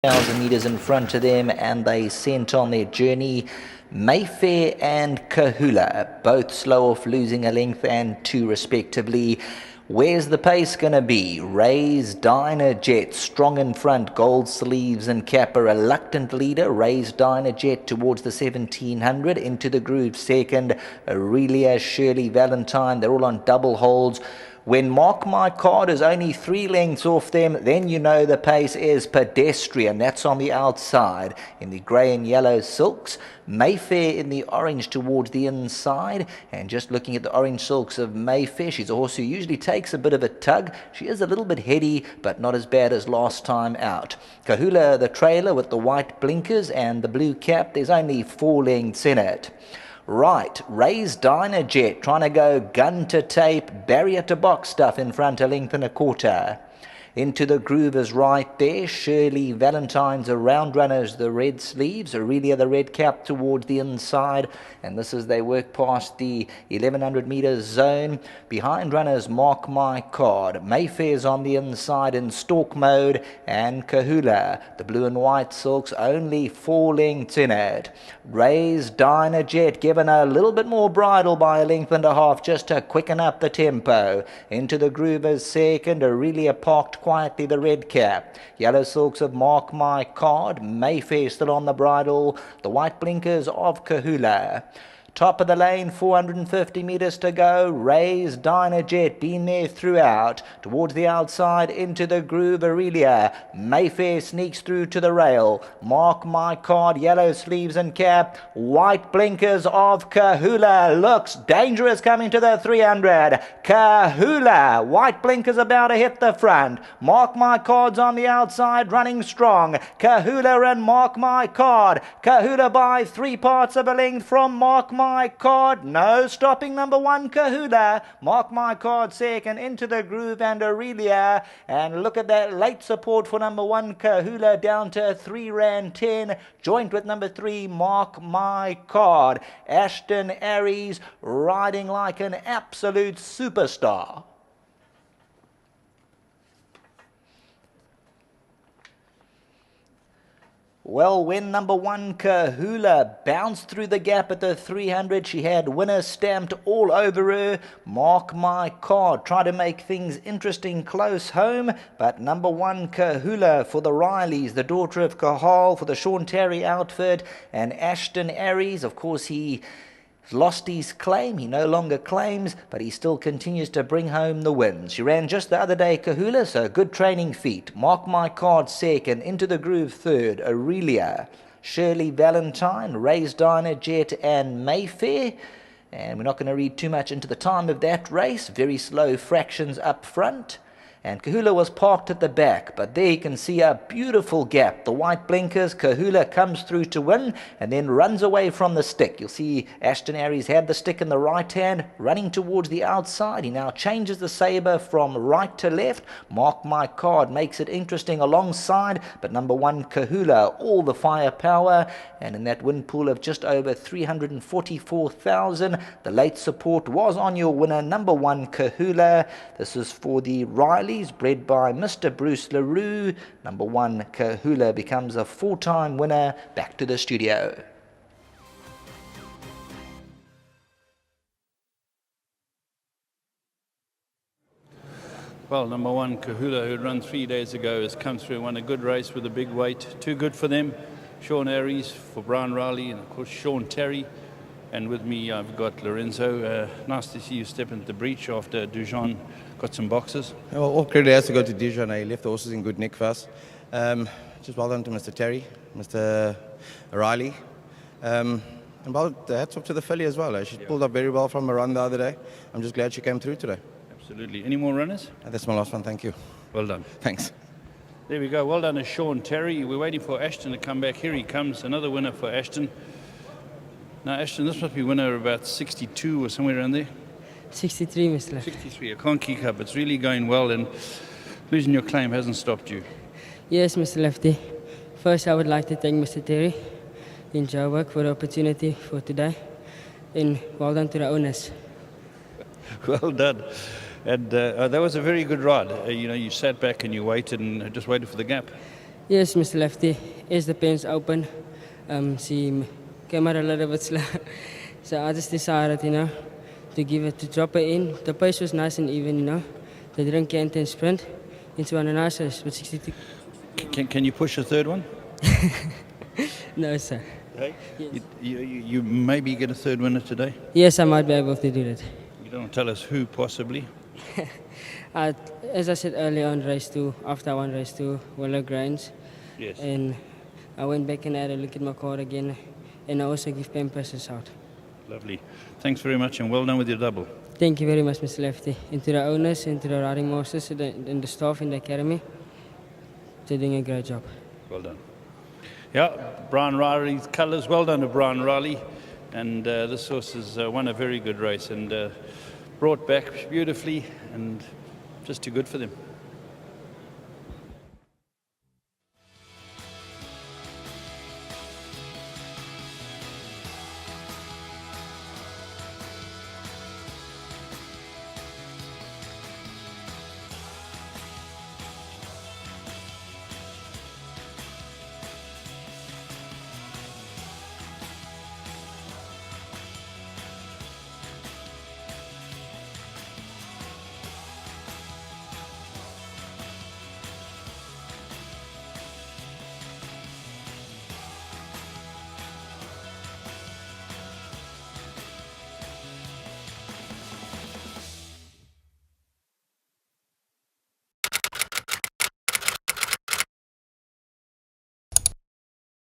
1,000 metres in front of them, and they sent on their journey. Mayfair and KAHULA, both slow off, losing a length and 2 respectively. Where's the pace going to be? Ray's Dynajet strong in front. Gold Sleeves and Cap a reluctant leader. Ray's Dynajet towards the 1700. Into the groove second. Aurelia, Shirley Valentine. They're all on double holds. When Mark My Card is only 3 lengths off them, then you know the pace is pedestrian. That's on the outside in the grey and yellow silks. Mayfair in the orange towards the inside. And just looking at the orange silks of Mayfair, she's a horse who usually takes a bit of a tug. She is a little bit heady, but not as bad as last time out. KAHULA, the trailer with the white blinkers and the blue cap, there's only 4 lengths in it. Right, Ray's Dynajet trying to go gun to tape, barrier to box stuff in front, a length and a quarter. Into the groove is right there. Shirley Valentine's around runners, the red sleeves. Aurelia, the red cap towards the inside. And this is they work past the 1100 metres zone. Behind runners, Mark My Card. Mayfair's on the inside in stalk mode. And KAHULA, the blue and white silks, only 4 lengths in it. Ray's Dynajet given a little bit more bridle by a length and a half just to quicken up the tempo. Into the groove is second. Aurelia parked quietly, the red cap. Yellow silks of Mark My Card. Mayfair still on the bridle. The white blinkers of KAHULA. Top of the lane, 450 metres to go. Ray's Dynajet been there throughout. Towards the outside, into the groove, Aurelia. Mayfair sneaks through to the rail. Mark My Card, yellow sleeves and cap. White blinkers of KAHULA. Looks dangerous coming to the 300. KAHULA. White blinkers about to hit the front. Mark My Card's on the outside, running strong. KAHULA and Mark My Card. KAHULA by 3 parts of a length from Mark My Card. No stopping number 1, KAHULA. Mark My Card second, into the groove and Aurelia. And look at that late support for number 1, KAHULA, down to 3 Rand 10. Joint with number 3, Mark My Card. Ashton Aries riding like an absolute superstar. Well, when number 1, KAHULA, bounced through the gap at the 300, she had winner stamped all over her. Mark My Card tried to make things interesting close home, but number 1, KAHULA for the Rileys, the daughter of Cahal, for the Sean Terry outfit, and Ashton Aries, of course, he lost his claim. He no longer claims, but he still continues to bring home the wins. She ran just the other day, KAHULA, so good training feat. Mark My Card second, into the groove third, Aurelia, Shirley Valentine, Ray's Dynajet and Mayfair. And we're not going to read too much into the time of that race. Very slow fractions up front. And KAHULA was parked at the back, but there you can see a beautiful gap. The white blinkers, KAHULA comes through to win and then runs away from the stick. You'll see Ashton Aries had the stick in the right hand, running towards the outside. He now changes the sabre from right to left. Mark My Card makes it interesting alongside, but number 1, KAHULA, all the firepower. And in that win pool of just over 344,000, the late support was on your winner, number 1, KAHULA. This is for the Rileys, bred by Mr. Bruce LaRue. Number 1, KAHULA, becomes a 4-time winner. Back to the studio. Well, number 1, KAHULA, who ran 3 days ago, has come through and won a good race with a big weight. Too good for them. Sean Aries for Brian Riley, and of course Sean Terry. And with me I've got Lorenzo. Nice to see you step into the breach after Dujon got some boxes. Well, all credit has to go to Dijon. He left the horses in good nick for us. Just well done to Mr. Terry, Mr. Riley. And well, hats off to the filly as well. She pulled up very well from a run the other day. I'm just glad she came through today. Absolutely. Any more runners? That's my last one, thank you. Well done. Thanks. There we go. Well done to Sean Terry. We're waiting for Ashton to come back. Here he comes, another winner for Ashton. Now, Ashton, this must be winner about 62 or somewhere around there. 63, Mr. Lefty. 63. I can't keep up. It's really going well, and losing your claim hasn't stopped you. Yes, Mr. Lefty. First, I would like to thank Mr. Terry in Joburg for the opportunity for today. And well done to the owners. Well done. And that was a very good ride. You sat back and you waited and just waited for the gap. Yes, Mr. Lefty. As the pens open, she came out a little bit slow. So I just decided, to drop her in. The pace was nice and even, They didn't can't and sprint into one nice race with 62. Can you push a third one? No, sir. Hey? Yes. You maybe get a third winner today? Yes, I might be able to do that. You don't tell us who, possibly? As I said earlier on race 2, after I won race 2, Willow Grange. Yes. And I went back and had a look at my card again. And I also give Pampers out. Lovely. Thanks very much and well done with your double. Thank you very much, Mr. Lefty. And to the owners and to the riding masters and the staff in the academy, they're doing a great job. Well done. Yeah, Brian Riley's colours. Well done to Brian Riley. And this horse has won a very good race and brought back beautifully and just too good for them.